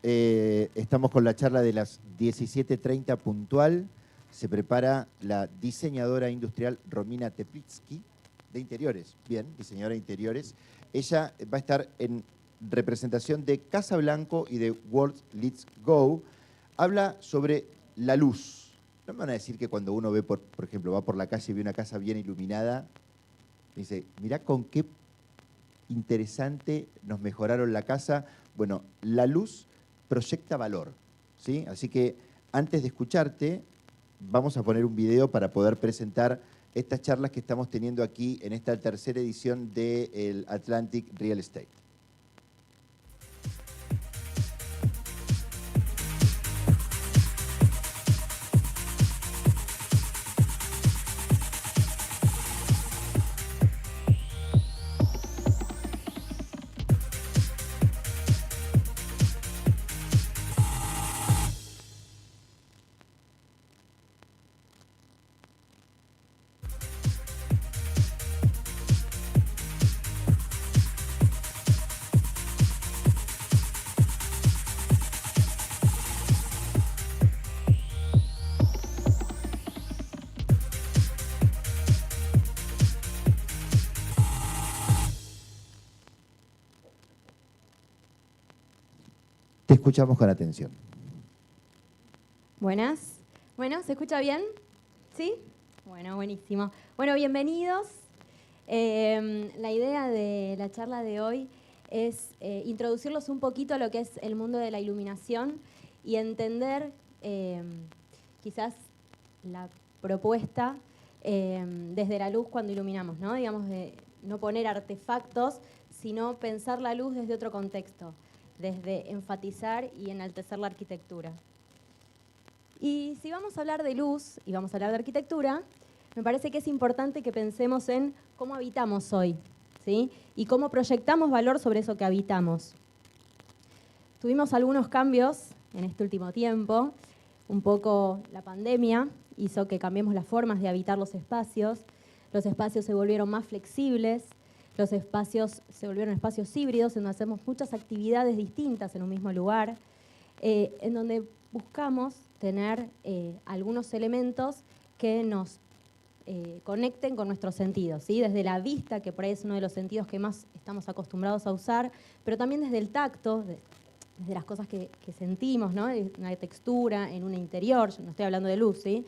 Estamos con la charla de las 17:30 puntual. Se prepara la diseñadora industrial Romina Teplitsky, de interiores. Bien, diseñadora de interiores. Ella va a estar en representación de Casa Blanco y de World Let's Go. Habla sobre la luz. No me van a decir que cuando uno ve, por ejemplo, va por la calle y ve una casa bien iluminada, dice, mirá con qué interesante nos mejoraron la casa. Bueno, la luz proyecta valor, ¿sí? Así que antes de escucharte, vamos a poner un video para poder presentar estas charlas que estamos teniendo aquí en esta tercera edición del Atlantic Real Estate. Te escuchamos con atención. Buenas. Bueno, ¿se escucha bien? ¿Sí? Bueno, buenísimo. Bueno, bienvenidos. La idea de la charla de hoy es introducirlos un poquito a lo que es el mundo de la iluminación y entender quizás la propuesta desde la luz cuando iluminamos, ¿no? Digamos, de no poner artefactos, sino pensar la luz desde otro contexto, desde enfatizar y enaltecer la arquitectura. Y si vamos a hablar de luz y vamos a hablar de arquitectura, me parece que es importante que pensemos en cómo habitamos hoy, ¿sí? Y cómo proyectamos valor sobre eso que habitamos. Tuvimos algunos cambios en este último tiempo. Un poco la pandemia hizo que cambiemos las formas de habitar los espacios. Los espacios se volvieron más flexibles. Los espacios se volvieron espacios híbridos, en donde hacemos muchas actividades distintas en un mismo lugar, en donde buscamos tener algunos elementos que nos conecten con nuestros sentidos, ¿sí? Desde la vista, que por ahí es uno de los sentidos que más estamos acostumbrados a usar, pero también desde el tacto, desde las cosas que sentimos, ¿no? Una textura en un interior, yo no estoy hablando de luz, ¿sí?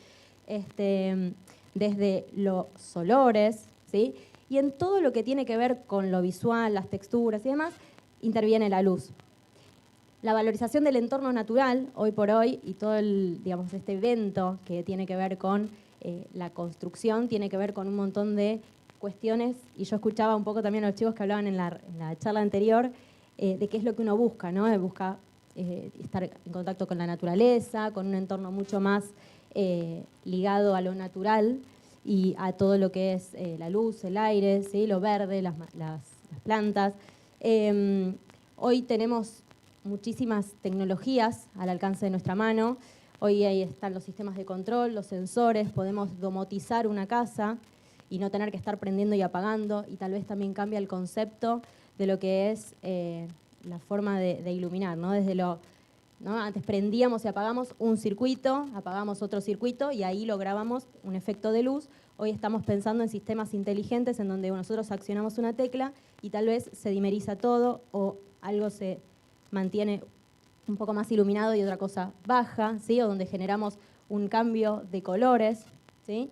Desde los olores, ¿sí? Y en todo lo que tiene que ver con lo visual, las texturas y demás, interviene la luz. La valorización del entorno natural, hoy por hoy, y todo este evento que tiene que ver con la construcción, tiene que ver con un montón de cuestiones, y yo escuchaba un poco también a los chicos que hablaban en la charla anterior, de qué es lo que uno busca, ¿no? Busca estar en contacto con la naturaleza, con un entorno mucho más ligado a lo natural, y a todo lo que es la luz, el aire, ¿sí? Lo verde, las plantas. Hoy tenemos muchísimas tecnologías al alcance de nuestra mano. Hoy ahí están los sistemas de control, los sensores, podemos domotizar una casa y no tener que estar prendiendo y apagando, y tal vez también cambia el concepto de lo que es la forma de iluminar, ¿no? Desde ¿no? Antes prendíamos y apagamos un circuito, apagamos otro circuito y ahí lográbamos un efecto de luz. Hoy estamos pensando en sistemas inteligentes en donde nosotros accionamos una tecla y tal vez se dimeriza todo o algo se mantiene un poco más iluminado y otra cosa baja, ¿sí? O donde generamos un cambio de colores, ¿sí?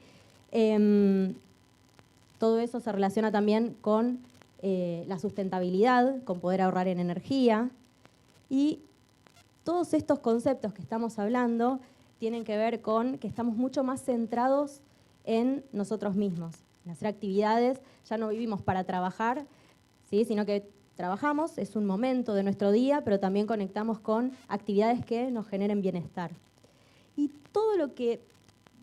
Todo eso se relaciona también con la sustentabilidad, con poder ahorrar en energía, y todos estos conceptos que estamos hablando tienen que ver con que estamos mucho más centrados en nosotros mismos, en hacer actividades. Ya no vivimos para trabajar, ¿sí? Sino que trabajamos, es un momento de nuestro día, pero también conectamos con actividades que nos generen bienestar. Y todo lo que,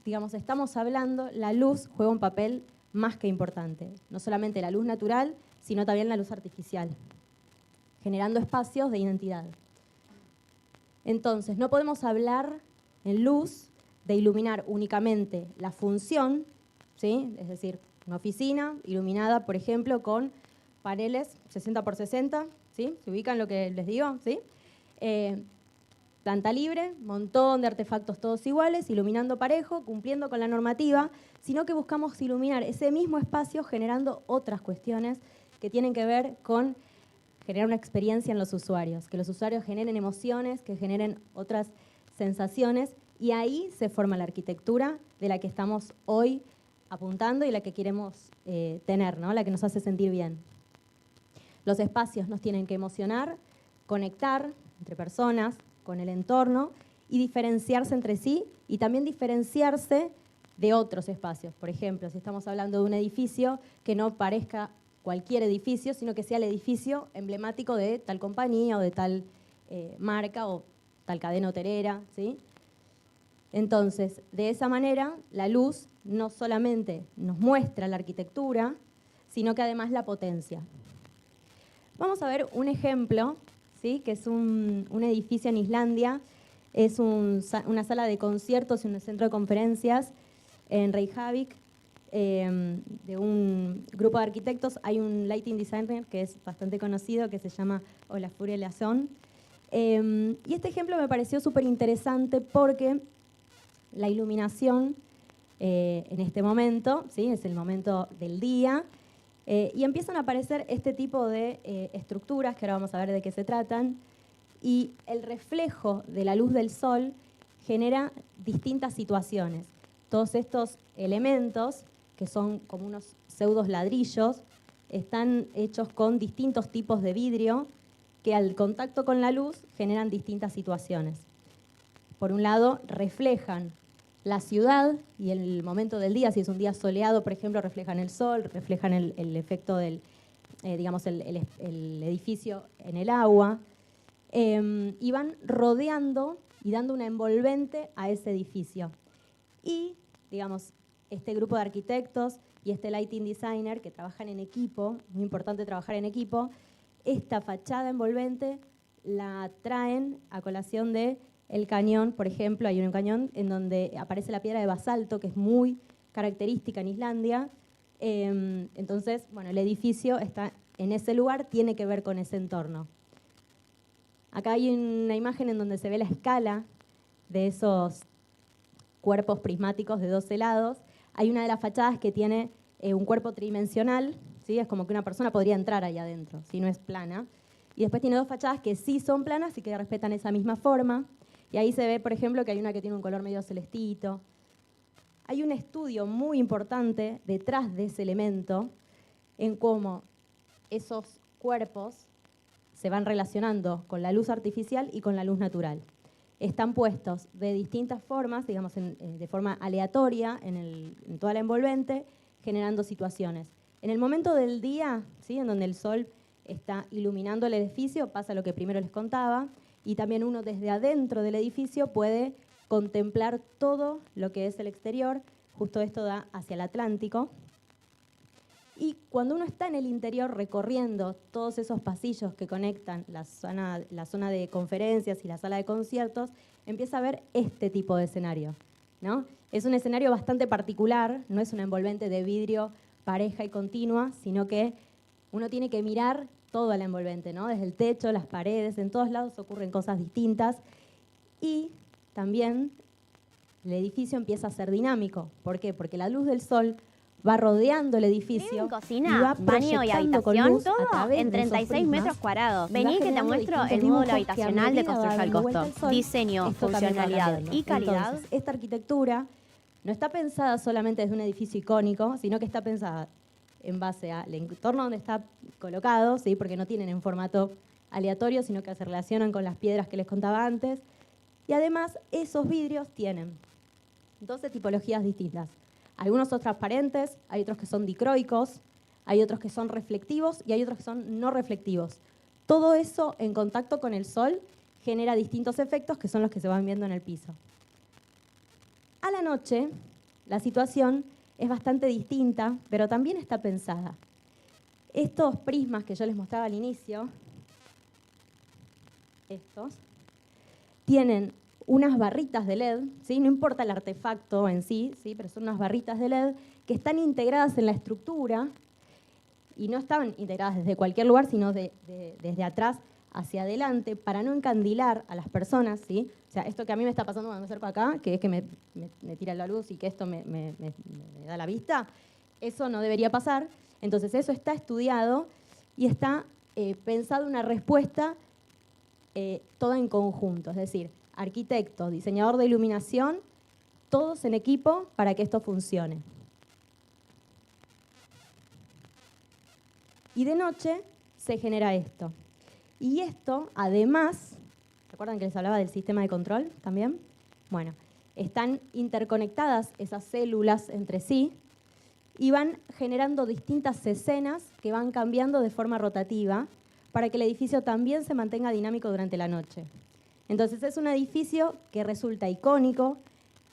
digamos, estamos hablando, la luz juega un papel más que importante. No solamente la luz natural, sino también la luz artificial, generando espacios de identidad. Entonces, no podemos hablar en luz de iluminar únicamente la función, ¿sí? Es decir, una oficina iluminada, por ejemplo, con paneles 60 por 60, ¿sí? ¿Se ubican lo que les digo? ¿Sí? planta libre, montón de artefactos todos iguales, iluminando parejo, cumpliendo con la normativa, sino que buscamos iluminar ese mismo espacio generando otras cuestiones que tienen que ver con generar una experiencia en los usuarios, que los usuarios generen emociones, que generen otras sensaciones, y ahí se forma la arquitectura de la que estamos hoy apuntando y la que queremos tener, ¿no? La que nos hace sentir bien. Los espacios nos tienen que emocionar, conectar entre personas, con el entorno y diferenciarse entre sí y también diferenciarse de otros espacios. Por ejemplo, si estamos hablando de un edificio, que no parezca cualquier edificio, sino que sea el edificio emblemático de tal compañía o de tal marca o tal cadena hotelera, ¿sí? Entonces, de esa manera, la luz no solamente nos muestra la arquitectura, sino que además la potencia. Vamos a ver un ejemplo, ¿sí? Que es un edificio en Islandia, es una sala de conciertos y un centro de conferencias en Reykjavik, de un grupo de arquitectos. Hay un lighting designer que es bastante conocido, que se llama Olafur Eliasson. Y este ejemplo me pareció súper interesante porque la iluminación en este momento, ¿sí? Es el momento del día, y empiezan a aparecer este tipo de estructuras, que ahora vamos a ver de qué se tratan, y el reflejo de la luz del sol genera distintas situaciones. Todos estos elementos, que son como unos pseudos ladrillos, están hechos con distintos tipos de vidrio que al contacto con la luz generan distintas situaciones. Por un lado, reflejan la ciudad y el momento del día. Si es un día soleado, por ejemplo, reflejan el sol, reflejan el efecto del, digamos, el edificio en el agua, y van rodeando y dando una envolvente a ese edificio. Y, digamos, este grupo de arquitectos y este lighting designer que trabajan en equipo, muy importante trabajar en equipo, esta fachada envolvente la traen a colación de el cañón. Por ejemplo, hay un cañón en donde aparece la piedra de basalto, que es muy característica en Islandia. Entonces, bueno, el edificio está en ese lugar, tiene que ver con ese entorno. Acá hay una imagen en donde se ve la escala de esos cuerpos prismáticos de 12 lados. Hay una de las fachadas que tiene un cuerpo tridimensional, ¿sí? Es como que una persona podría entrar ahí adentro, si no es plana. Y después tiene dos fachadas que sí son planas y que respetan esa misma forma. Y ahí se ve, por ejemplo, que hay una que tiene un color medio celestito. Hay un estudio muy importante detrás de ese elemento en cómo esos cuerpos se van relacionando con la luz artificial y con la luz natural. Están puestos de distintas formas, digamos, de forma aleatoria en toda la envolvente, generando situaciones. En el momento del día, ¿sí? En donde el sol está iluminando el edificio, pasa lo que primero les contaba, y también uno desde adentro del edificio puede contemplar todo lo que es el exterior. Justo esto da hacia el Atlántico. Y cuando uno está en el interior recorriendo todos esos pasillos que conectan la zona de conferencias y la sala de conciertos, empieza a ver este tipo de escenario, ¿no? Es un escenario bastante particular, no es una envolvente de vidrio pareja y continua, sino que uno tiene que mirar toda la envolvente, ¿no? Desde el techo, las paredes, en todos lados ocurren cosas distintas. Y también el edificio empieza a ser dinámico. ¿Por qué? Porque la luz del sol va rodeando el edificio. Cocina, baño y habitación, todo en 36 metros cuadrados. Vení que te muestro el módulo habitacional de Construyo al Costo. Diseño, funcionalidad y calidad. Entonces, esta arquitectura no está pensada solamente desde un edificio icónico, sino que está pensada en base al entorno donde está colocado, ¿sí? Porque no tienen en formato aleatorio, sino que se relacionan con las piedras que les contaba antes. Y además, esos vidrios tienen 12 tipologías distintas. Algunos son transparentes, hay otros que son dicroicos, hay otros que son reflectivos y hay otros que son no reflectivos. Todo eso en contacto con el sol genera distintos efectos que son los que se van viendo en el piso. A la noche, la situación es bastante distinta, pero también está pensada. Estos prismas que yo les mostraba al inicio, estos, tienen unas barritas de LED, ¿sí? No importa el artefacto en sí, ¿sí? Pero son unas barritas de LED que están integradas en la estructura y no están integradas desde cualquier lugar, sino desde atrás hacia adelante para no encandilar a las personas, ¿sí? O sea, esto que a mí me está pasando cuando me acerco acá, que es que me tira la luz y que esto me da la vista, eso no debería pasar. Entonces eso está estudiado y está pensado una respuesta toda en conjunto, es decir, arquitecto, diseñador de iluminación, todos en equipo para que esto funcione. Y de noche se genera esto. Y esto, además, ¿recuerdan que les hablaba del sistema de control también? Bueno, están interconectadas esas células entre sí y van generando distintas escenas que van cambiando de forma rotativa para que el edificio también se mantenga dinámico durante la noche. Entonces es un edificio que resulta icónico,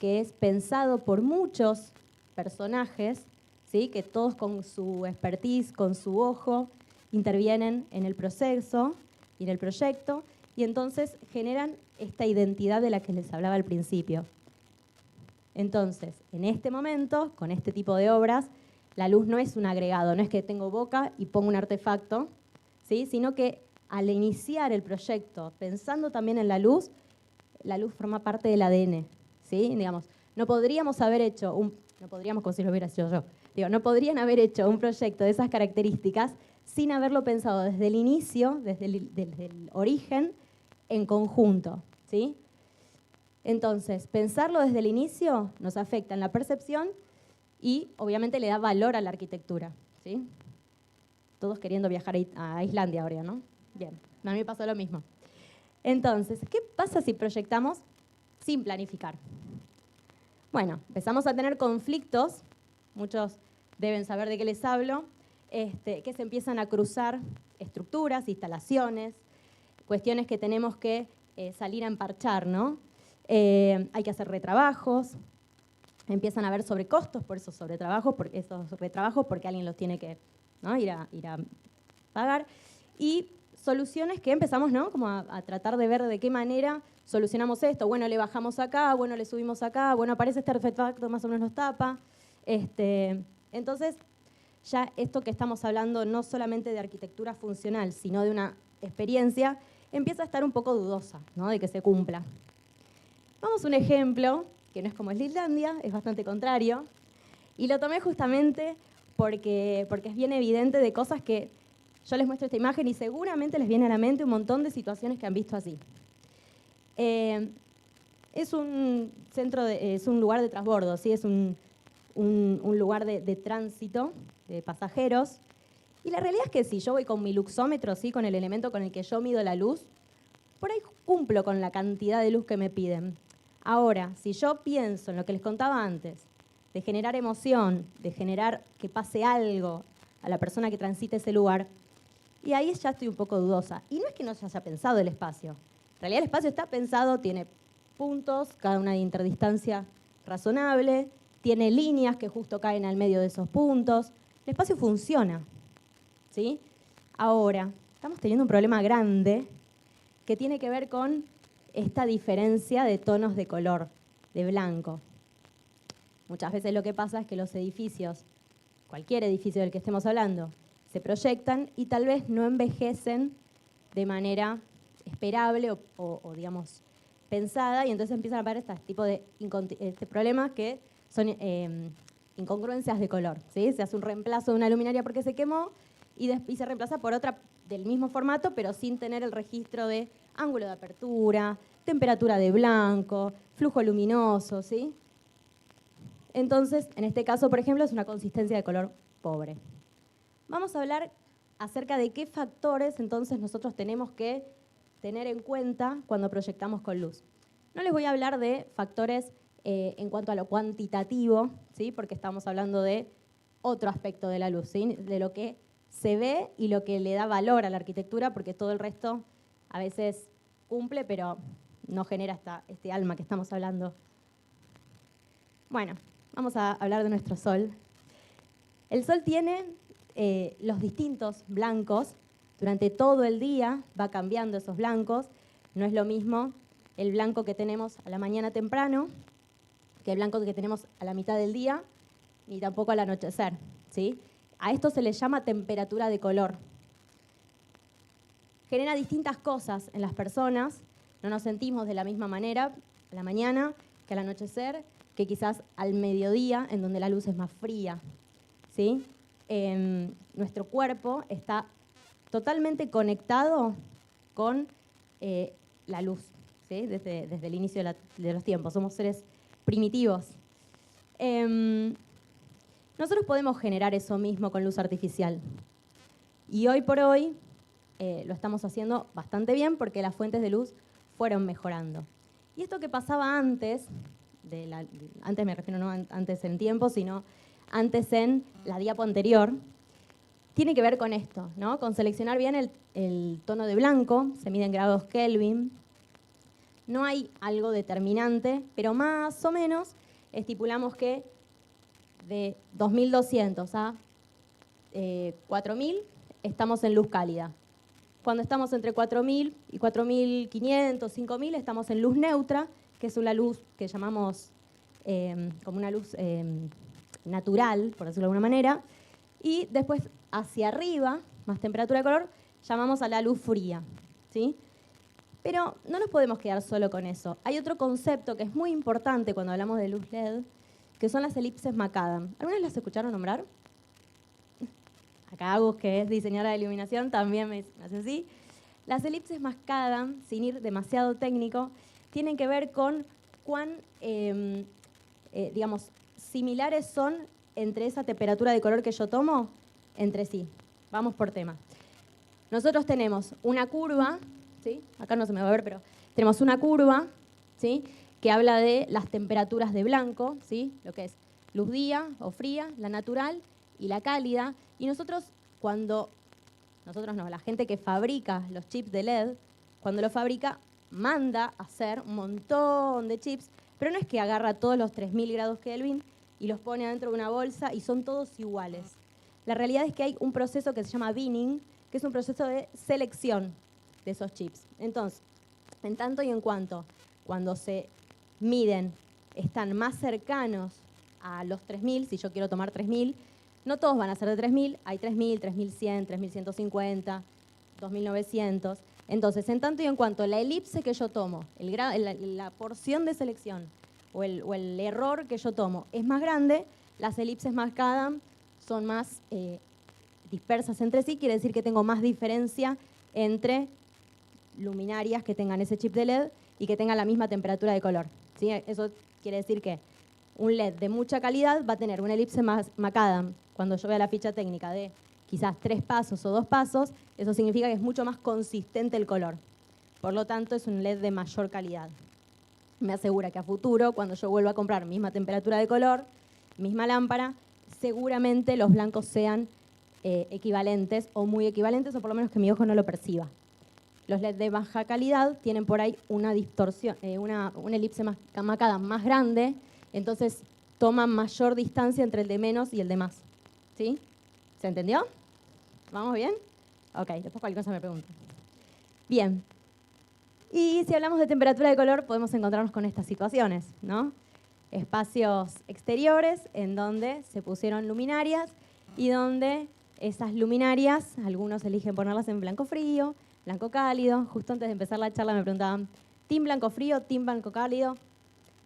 que es pensado por muchos personajes, ¿sí? Que todos con su expertise, con su ojo, intervienen en el proceso y en el proyecto, y entonces generan esta identidad de la que les hablaba al principio. Entonces, en este momento, con este tipo de obras, la luz no es un agregado, no es que tengo boca y pongo un artefacto, ¿sí? Sino que al iniciar el proyecto, pensando también en la luz forma parte del ADN, ¿sí? Digamos, no podríamos haber hecho no podríamos, como si lo hubiera hecho yo, no podrían haber hecho un proyecto de esas características sin haberlo pensado desde el inicio, desde el origen, en conjunto, ¿sí? Entonces, pensarlo desde el inicio nos afecta en la percepción y obviamente le da valor a la arquitectura, ¿sí? Todos queriendo viajar a Islandia ahora, ¿no? Bien, a mí me pasó lo mismo. Entonces, ¿qué pasa si proyectamos sin planificar? Bueno, empezamos a tener conflictos, muchos deben saber de qué les hablo, que se empiezan a cruzar estructuras, instalaciones, cuestiones que tenemos que salir a emparchar, ¿no? Hay que hacer retrabajos, empiezan a haber sobrecostos por esos retrabajos porque alguien los tiene que, ¿no? ir a pagar. Y soluciones que empezamos, ¿no? Como a tratar de ver de qué manera solucionamos esto. Bueno, le bajamos acá, bueno, le subimos acá, bueno, aparece este artefacto, más o menos nos tapa. Entonces, ya esto que estamos hablando no solamente de arquitectura funcional, sino de una experiencia, empieza a estar un poco dudosa, ¿no? De que se cumpla. Vamos a un ejemplo, que no es como el de Islandia, es bastante contrario, y lo tomé justamente porque es bien evidente de cosas que yo les muestro esta imagen y seguramente les viene a la mente un montón de situaciones que han visto así. Es un lugar de transbordo, ¿sí? Es un lugar de tránsito de pasajeros. Y la realidad es que si yo voy con mi luxómetro, ¿sí? Con el elemento con el que yo mido la luz, por ahí cumplo con la cantidad de luz que me piden. Ahora, si yo pienso en lo que les contaba antes, de generar emoción, de generar que pase algo a la persona que transite ese lugar, y ahí ya estoy un poco dudosa. Y no es que no se haya pensado el espacio. En realidad el espacio está pensado, tiene puntos, cada una de interdistancia razonable, tiene líneas que justo caen al medio de esos puntos. El espacio funciona, ¿sí? Ahora, estamos teniendo un problema grande que tiene que ver con esta diferencia de tonos de color, de blanco. Muchas veces lo que pasa es que los edificios, cualquier edificio del que estemos hablando, se proyectan y tal vez no envejecen de manera esperable o digamos, pensada, y entonces empiezan a aparecer este tipo de problemas que son incongruencias de color, ¿sí? Se hace un reemplazo de una luminaria porque se quemó y se reemplaza por otra del mismo formato, pero sin tener el registro de ángulo de apertura, temperatura de blanco, flujo luminoso, ¿sí? Entonces, en este caso, por ejemplo, es una consistencia de color pobre. Vamos a hablar acerca de qué factores entonces nosotros tenemos que tener en cuenta cuando proyectamos con luz. No les voy a hablar de factores en cuanto a lo cuantitativo, ¿sí? Porque estamos hablando de otro aspecto de la luz, ¿sí? De lo que se ve y lo que le da valor a la arquitectura, porque todo el resto a veces cumple, pero no genera este alma que estamos hablando. Bueno, vamos a hablar de nuestro Sol. El Sol tiene los distintos blancos. Durante todo el día va cambiando esos blancos. No es lo mismo el blanco que tenemos a la mañana temprano que el blanco que tenemos a la mitad del día, ni tampoco al anochecer, ¿sí? A esto se le llama temperatura de color. genera distintas cosas en las personas. No nos sentimos de la misma manera a la mañana que al anochecer, que quizás al mediodía, en donde la luz es más fría, ¿sí? Nuestro cuerpo está totalmente conectado con la luz, ¿sí? Desde el inicio de los tiempos. Somos seres primitivos. Nosotros podemos generar eso mismo con luz artificial. Y hoy por hoy lo estamos haciendo bastante bien porque las fuentes de luz fueron mejorando. Y esto que pasaba antes, antes me refiero no antes en tiempo, sino antes en la diapo anterior, tiene que ver con esto, ¿no? Con seleccionar bien el tono de blanco, se mide en grados Kelvin. No hay algo determinante, pero más o menos estipulamos que de 2200 a 4000 estamos en luz cálida. Cuando estamos entre 4000 y 4500, 5000 estamos en luz neutra, que es una luz que llamamos como una luz natural, por decirlo de alguna manera, y después hacia arriba, más temperatura de color, llamamos a la luz fría, ¿sí? Pero no nos podemos quedar solo con eso. Hay otro concepto que es muy importante cuando hablamos de luz LED, que son las elipses McAdam. ¿Alguna vez las escucharon nombrar? Acá Agus, que es diseñadora de iluminación, también me hace así. Las elipses McAdam, sin ir demasiado técnico, tienen que ver con cuán, digamos, similares son entre esa temperatura de color que yo tomo entre sí. Vamos por tema. Nosotros tenemos una curva, ¿sí? Acá no se me va a ver, pero tenemos una curva, ¿sí? Que habla de las temperaturas de blanco, ¿sí? Lo que es luz día o fría, la natural y la cálida. Y nosotros la gente que fabrica los chips de LED, cuando lo fabrica, manda a hacer un montón de chips, pero no es que agarra todos los 3000 grados Kelvin y los pone adentro de una bolsa y son todos iguales. La realidad es que hay un proceso que se llama binning, que es un proceso de selección de esos chips. Entonces, en tanto y en cuanto, cuando se miden, están más cercanos a los 3000, si yo quiero tomar 3000, no todos van a ser de 3000, hay 3000, 3100, 3150, 2900. Entonces, en tanto y en cuanto la elipse que yo tomo, la porción de selección o el error que yo tomo es más grande, las elipses McAdam son más dispersas entre sí, quiere decir que tengo más diferencia entre luminarias que tengan ese chip de LED y que tengan la misma temperatura de color, ¿sí? Eso quiere decir que un LED de mucha calidad va a tener una elipse McAdam. Cuando yo vea la ficha técnica de quizás 3 pasos o 2 pasos, eso significa que es mucho más consistente el color. Por lo tanto, es un LED de mayor calidad. Me asegura que a futuro, cuando yo vuelva a comprar misma temperatura de color, misma lámpara, seguramente los blancos sean equivalentes o muy equivalentes, o por lo menos que mi ojo no lo perciba. Los LED de baja calidad tienen por ahí una distorsión, una elipse McAdam más grande, entonces toman mayor distancia entre el de menos y el de más. ¿Sí? ¿Se entendió? ¿Vamos bien? Ok, después cualquier cosa me pregunta. Bien. Y si hablamos de temperatura de color, podemos encontrarnos con estas situaciones, ¿no? Espacios exteriores en donde se pusieron luminarias y donde esas luminarias, algunos eligen ponerlas en blanco frío, blanco cálido. Justo antes de empezar la charla me preguntaban, ¿team blanco frío, team blanco cálido?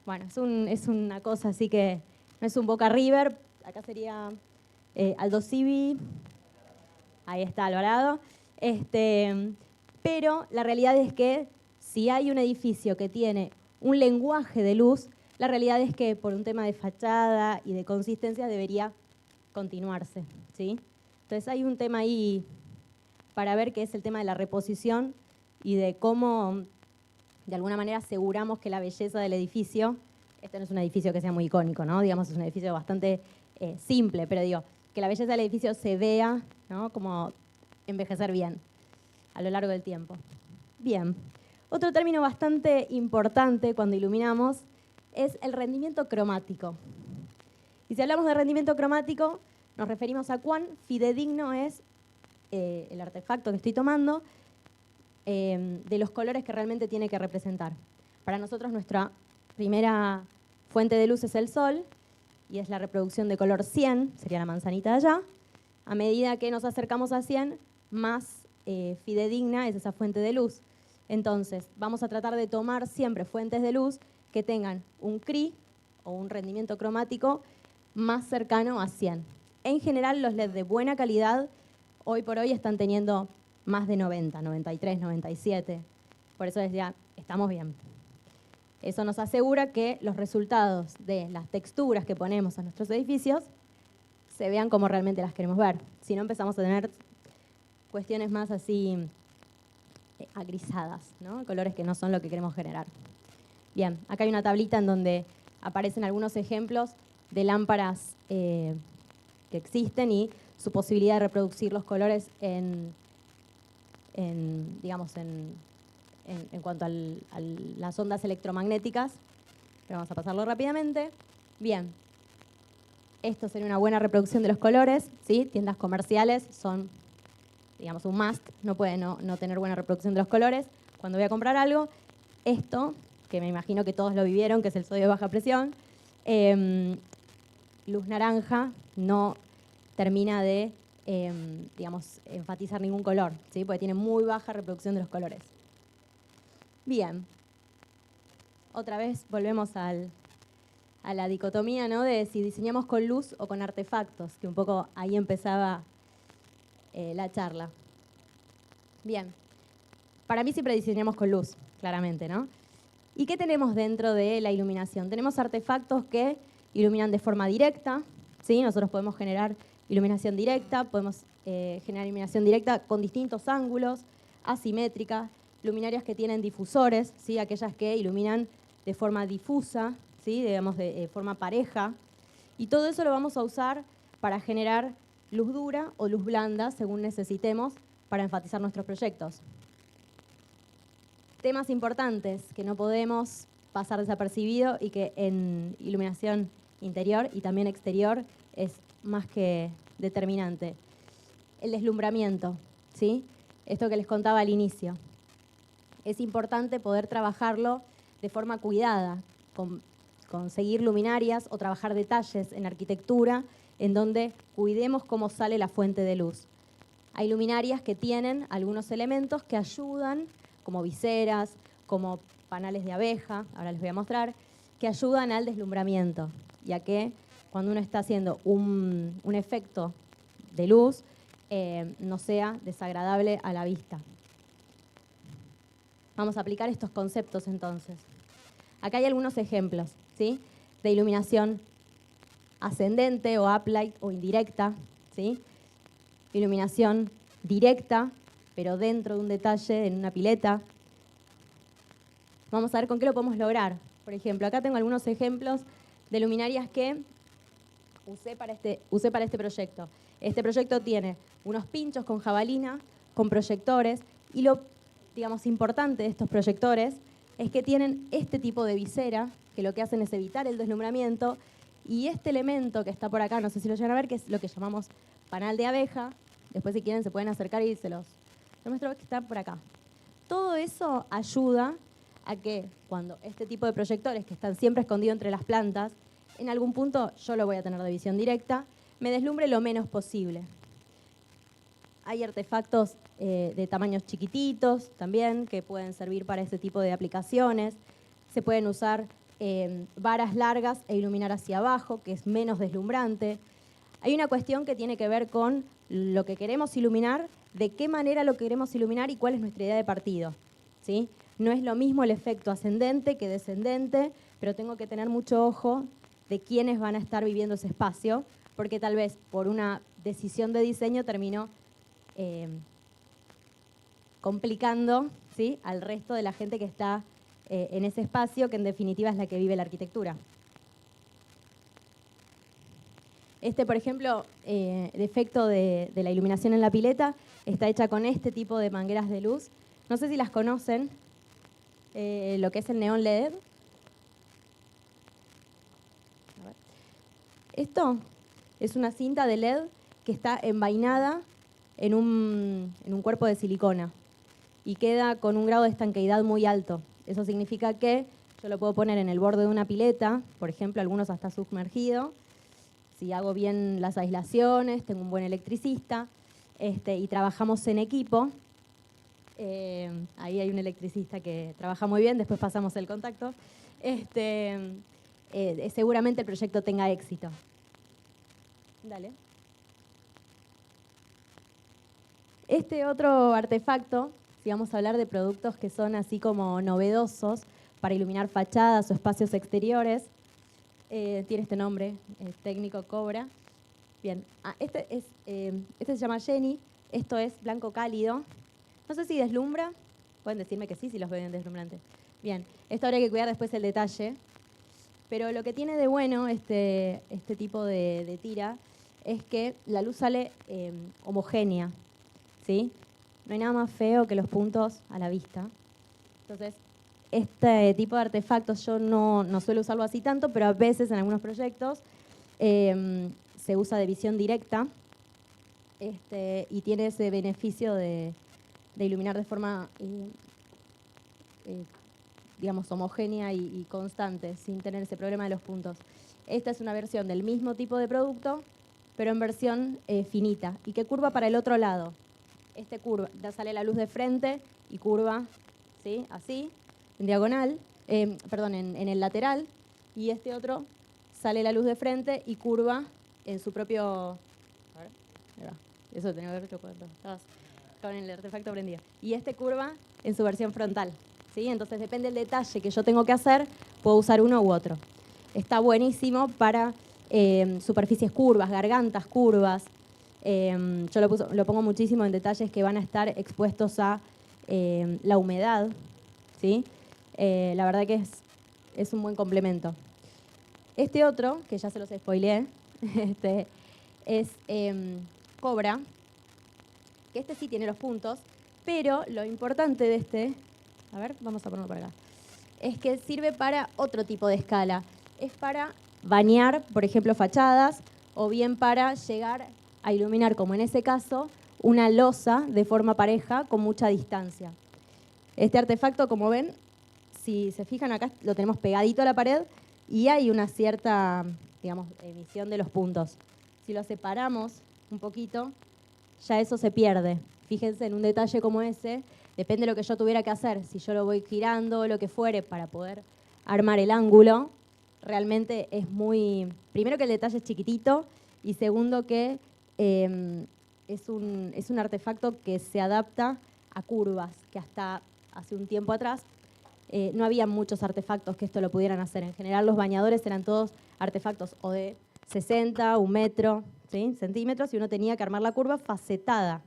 Bueno, es una cosa así que no es un Boca River, acá sería Aldo Civi, ahí está Alvarado. Pero la realidad es que si hay un edificio que tiene un lenguaje de luz, la realidad es que por un tema de fachada y de consistencia debería continuarse, ¿sí? Entonces hay un tema ahí para ver que es el tema de la reposición y de cómo de alguna manera aseguramos que la belleza del edificio, este no es un edificio que sea muy icónico, ¿no? Digamos, es un edificio bastante simple, pero digo, que la belleza del edificio se vea, ¿no? Como envejecer bien a lo largo del tiempo. Bien, otro término bastante importante cuando iluminamos es el rendimiento cromático. Y si hablamos de rendimiento cromático, nos referimos a cuán fidedigno es el artefacto que estoy tomando de los colores que realmente tiene que representar. Para nosotros nuestra primera fuente de luz es el sol y es la reproducción de color 100, sería la manzanita de allá. A medida que nos acercamos a 100, más fidedigna es esa fuente de luz. Entonces, vamos a tratar de tomar siempre fuentes de luz que tengan un CRI o un rendimiento cromático más cercano a 100. En general, los LED de buena calidad hoy por hoy están teniendo más de 90, 93, 97. Por eso decía, estamos bien. Eso nos asegura que los resultados de las texturas que ponemos a nuestros edificios se vean como realmente las queremos ver. Si no, empezamos a tener cuestiones más así agrisadas, ¿no? Colores que no son lo que queremos generar. Bien, acá hay una tablita en donde aparecen algunos ejemplos de lámparas que existen y su posibilidad de reproducir los colores en cuanto a las ondas electromagnéticas. Pero vamos a pasarlo rápidamente. Bien, esto sería una buena reproducción de los colores, ¿sí? Tiendas comerciales son, digamos, un must, no puede no tener buena reproducción de los colores. Cuando voy a comprar algo, esto, que me imagino que todos lo vivieron, que es el sodio de baja presión, luz naranja no termina de, enfatizar ningún color, ¿sí? Porque tiene muy baja reproducción de los colores. Bien. Otra vez volvemos a la dicotomía, ¿no? De si diseñamos con luz o con artefactos, que un poco ahí empezaba la charla. Bien. Para mí siempre diseñamos con luz, claramente, ¿no? ¿Y qué tenemos dentro de la iluminación? Tenemos artefactos que iluminan de forma directa, ¿sí? Nosotros podemos generar iluminación directa, podemos generar iluminación directa con distintos ángulos, asimétrica, luminarias que tienen difusores, ¿sí? Aquellas que iluminan de forma difusa, ¿sí? Digamos de forma pareja. Y todo eso lo vamos a usar para generar luz dura o luz blanda, según necesitemos, para enfatizar nuestros proyectos. Temas importantes que no podemos pasar desapercibido y que en iluminación interior y también exterior es más que determinante. El deslumbramiento, ¿sí? Esto que les contaba al inicio. Es importante poder trabajarlo de forma cuidada, conseguir luminarias o trabajar detalles en arquitectura en donde cuidemos cómo sale la fuente de luz. Hay luminarias que tienen algunos elementos que ayudan, como viseras, como panales de abeja, ahora les voy a mostrar, que ayudan al deslumbramiento, ya que cuando uno está haciendo un efecto de luz, no sea desagradable a la vista. Vamos a aplicar estos conceptos entonces. Acá hay algunos ejemplos, ¿sí? De iluminación ascendente o uplight o indirecta, ¿sí? Iluminación directa, pero dentro de un detalle, en una pileta. Vamos a ver con qué lo podemos lograr. Por ejemplo, acá tengo algunos ejemplos de luminarias que usé para este proyecto. Este proyecto tiene unos pinchos con jabalina, con proyectores, y lo, digamos, importante de estos proyectores es que tienen este tipo de visera, que lo que hacen es evitar el deslumbramiento, y este elemento que está por acá, no sé si lo llegan a ver, que es lo que llamamos panal de abeja. Después, si quieren, se pueden acercar y se los muestro, que está por acá. Todo eso ayuda a que cuando este tipo de proyectores, que están siempre escondidos entre las plantas, en algún punto yo lo voy a tener de visión directa, me deslumbre lo menos posible. Hay artefactos de tamaños chiquititos también que pueden servir para este tipo de aplicaciones. Se pueden usar varas largas e iluminar hacia abajo, que es menos deslumbrante. Hay una cuestión que tiene que ver con lo que queremos iluminar, de qué manera lo queremos iluminar y cuál es nuestra idea de partido, ¿sí? No es lo mismo el efecto ascendente que descendente, pero tengo que tener mucho ojo de quiénes van a estar viviendo ese espacio, porque tal vez por una decisión de diseño terminó complicando, ¿sí?, al resto de la gente que está en ese espacio, que en definitiva es la que vive la arquitectura. Este, por ejemplo, el efecto de la iluminación en la pileta está hecha con este tipo de mangueras de luz. No sé si las conocen, lo que es el neón LED. A ver. Esto es una cinta de LED que está envainada en un cuerpo de silicona y queda con un grado de estanqueidad muy alto. Eso significa que yo lo puedo poner en el borde de una pileta, por ejemplo, algunos hasta sumergido. Si hago bien las aislaciones, tengo un buen electricista y trabajamos en equipo, Ahí hay un electricista que trabaja muy bien, después pasamos el contacto. Seguramente el proyecto tenga éxito. Dale. Este otro artefacto, si vamos a hablar de productos que son así como novedosos para iluminar fachadas o espacios exteriores, tiene este nombre, técnico Cobra. Bien, este se llama Jenny, esto es blanco cálido. No sé si deslumbra, pueden decirme que sí si los ven deslumbrantes. Bien, esto habría que cuidar después el detalle, pero lo que tiene de bueno este tipo de tira es que la luz sale homogénea, ¿sí? No hay nada más feo que los puntos a la vista. Entonces, este tipo de artefactos yo no suelo usarlo así tanto, pero a veces en algunos proyectos se usa de visión directa y tiene ese beneficio de iluminar de forma, digamos, homogénea y constante, sin tener ese problema de los puntos. Esta es una versión del mismo tipo de producto, pero en versión finita, y que curva para el otro lado. Este curva, ya sale la luz de frente y curva, ¿sí? Así, en diagonal, perdón, en el lateral, y este otro sale la luz de frente y curva en su propio... A ver, ahí va. Eso tenía que ver yo cuando estabas con el artefacto prendido. Y este curva en su versión frontal, ¿sí? Entonces depende del detalle que yo tengo que hacer, puedo usar uno u otro. Está buenísimo para superficies curvas, gargantas curvas. Yo lo pongo muchísimo en detalles que van a estar expuestos a la humedad, ¿sí? La verdad que es un buen complemento. Este otro, que ya se los spoileé, es Cobra, que este sí tiene los puntos, pero lo importante de este, a ver, vamos a ponerlo por acá, es que sirve para otro tipo de escala. Es para bañar, por ejemplo, fachadas, o bien para llegar a iluminar, como en ese caso, una losa de forma pareja con mucha distancia. Este artefacto, como ven, si se fijan acá, lo tenemos pegadito a la pared y hay una cierta, digamos, emisión de los puntos. Si lo separamos un poquito, ya eso se pierde. Fíjense en un detalle como ese, depende de lo que yo tuviera que hacer. Si yo lo voy girando o lo que fuere para poder armar el ángulo, realmente es muy... Primero que el detalle es chiquitito y segundo que es un artefacto que se adapta a curvas, que hasta hace un tiempo atrás no había muchos artefactos que esto lo pudieran hacer. En general los bañadores eran todos artefactos o de 60, 1 metro, ¿sí? Centímetros, y uno tenía que armar la curva facetada.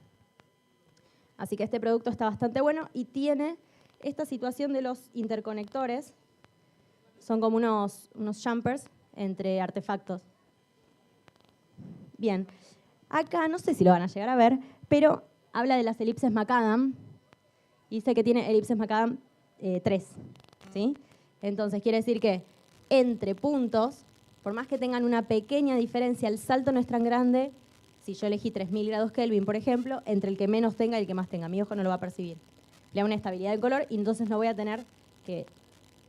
Así que este producto está bastante bueno y tiene esta situación de los interconectores. Son como unos jumpers entre artefactos. Bien, acá no sé si lo van a llegar a ver, pero habla de las elipses Macadam. Y dice que tiene elipses Macadam 3, ¿sí? Entonces quiere decir que entre puntos, por más que tengan una pequeña diferencia, el salto no es tan grande. Si yo elegí 3000 grados Kelvin, por ejemplo, entre el que menos tenga y el que más tenga, mi ojo no lo va a percibir. Le da una estabilidad de color y entonces no voy a tener que,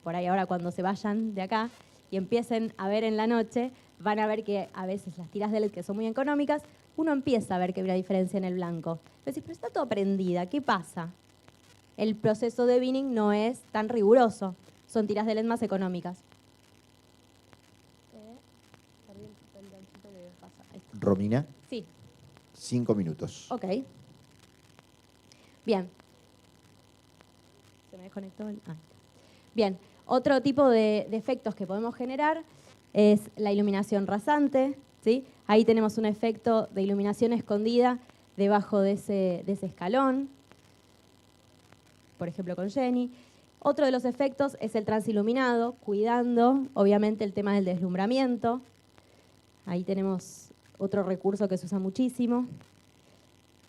por ahí ahora cuando se vayan de acá y empiecen a ver en la noche, van a ver que a veces las tiras de LED que son muy económicas, uno empieza a ver que hay una diferencia en el blanco. Decís, pero está todo prendida, ¿qué pasa? El proceso de binning no es tan riguroso. Son tiras de LED más económicas. Romina. Sí. 5 minutos. Ok. Bien. ¿Se me desconectó? Bien. Otro tipo de efectos que podemos generar es la iluminación rasante, ¿sí? Ahí tenemos un efecto de iluminación escondida debajo de ese escalón. Por ejemplo, con Jenny. Otro de los efectos es el transiluminado, cuidando, obviamente, el tema del deslumbramiento. Ahí tenemos otro recurso que se usa muchísimo.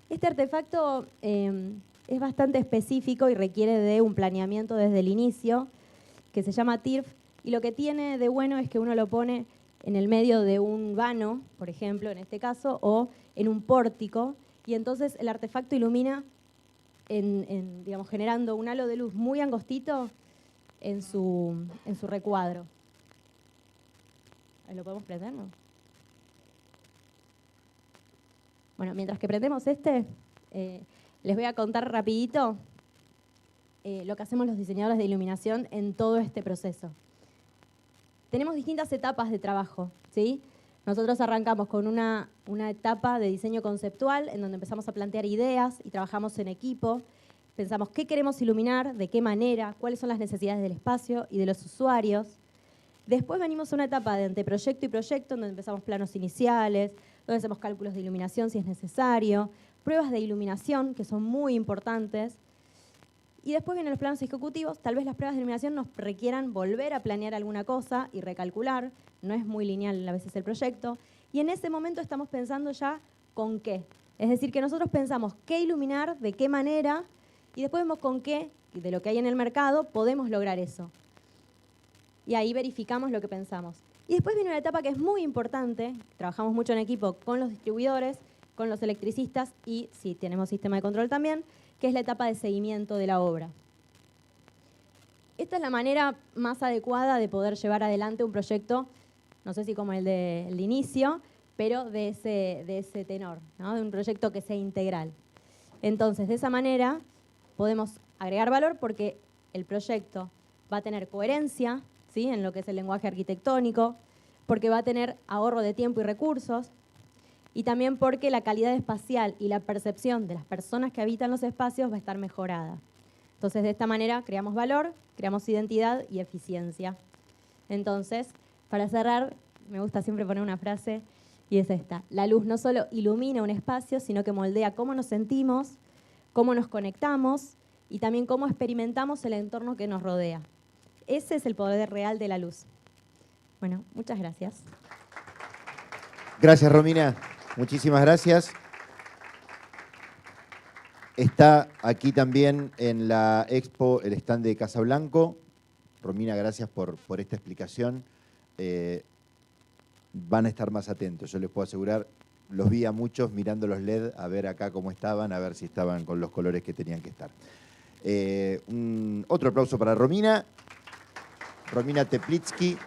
Este artefacto es bastante específico y requiere de un planeamiento desde el inicio, que se llama TIRF, y lo que tiene de bueno es que uno lo pone en el medio de un vano, por ejemplo, en este caso, o en un pórtico, y entonces el artefacto ilumina digamos, generando un halo de luz muy angostito en su recuadro. ¿Lo podemos prender, no? Bueno, mientras que prendemos les voy a contar rapidito lo que hacemos los diseñadores de iluminación en todo este proceso. Tenemos distintas etapas de trabajo, ¿sí? Nosotros arrancamos con una etapa de diseño conceptual en donde empezamos a plantear ideas y trabajamos en equipo. Pensamos qué queremos iluminar, de qué manera, cuáles son las necesidades del espacio y de los usuarios. Después venimos a una etapa de anteproyecto y proyecto, donde empezamos planos iniciales, donde hacemos cálculos de iluminación si es necesario, pruebas de iluminación, que son muy importantes. Y después vienen los planos ejecutivos. Tal vez las pruebas de iluminación nos requieran volver a planear alguna cosa y recalcular. No es muy lineal a veces el proyecto. Y en ese momento estamos pensando ya con qué. Es decir, que nosotros pensamos qué iluminar, de qué manera, y después vemos con qué, de lo que hay en el mercado, podemos lograr eso. Y ahí verificamos lo que pensamos. Y después viene una etapa que es muy importante. Trabajamos mucho en equipo con los distribuidores, con los electricistas y, si tenemos sistema de control también, que es la etapa de seguimiento de la obra. Esta es la manera más adecuada de poder llevar adelante un proyecto, no sé si como el de inicio, pero de ese tenor, ¿no? De un proyecto que sea integral. Entonces, de esa manera podemos agregar valor porque el proyecto va a tener coherencia, ¿sí? En lo que es el lenguaje arquitectónico, porque va a tener ahorro de tiempo y recursos, y también porque la calidad espacial y la percepción de las personas que habitan los espacios va a estar mejorada. Entonces, de esta manera creamos valor, creamos identidad y eficiencia. Entonces, para cerrar, me gusta siempre poner una frase, y es esta: la luz no solo ilumina un espacio, sino que moldea cómo nos sentimos, cómo nos conectamos y también cómo experimentamos el entorno que nos rodea. Ese es el poder real de la luz. Bueno, muchas gracias. Gracias, Romina. Muchísimas gracias. Está aquí también en la expo el stand de Casablanco. Romina, gracias por esta explicación. Van a estar más atentos, yo les puedo asegurar. Los vi a muchos mirando los LED a ver acá cómo estaban, a ver si estaban con los colores que tenían que estar. Otro aplauso para Romina. Romina Teplitsky,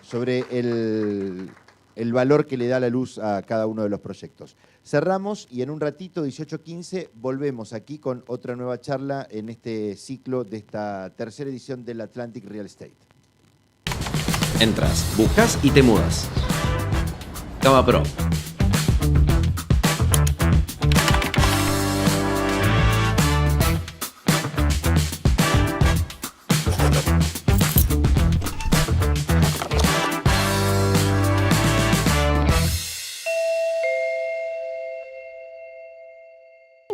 sobre el valor que le da la luz a cada uno de los proyectos. Cerramos y en un ratito, 18:15, volvemos aquí con otra nueva charla en este ciclo de esta tercera edición del Atlantic Real Estate. Entras, buscas y te mudas. Cama Pro.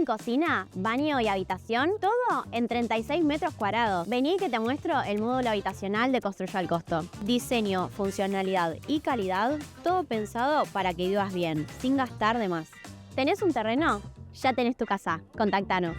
Cocina, baño y habitación, todo en 36 metros cuadrados. Vení que te muestro el módulo habitacional de Construyo al Costo. Diseño, funcionalidad y calidad, todo pensado para que vivas bien, sin gastar de más. ¿Tenés un terreno? Ya tenés tu casa. Contáctanos.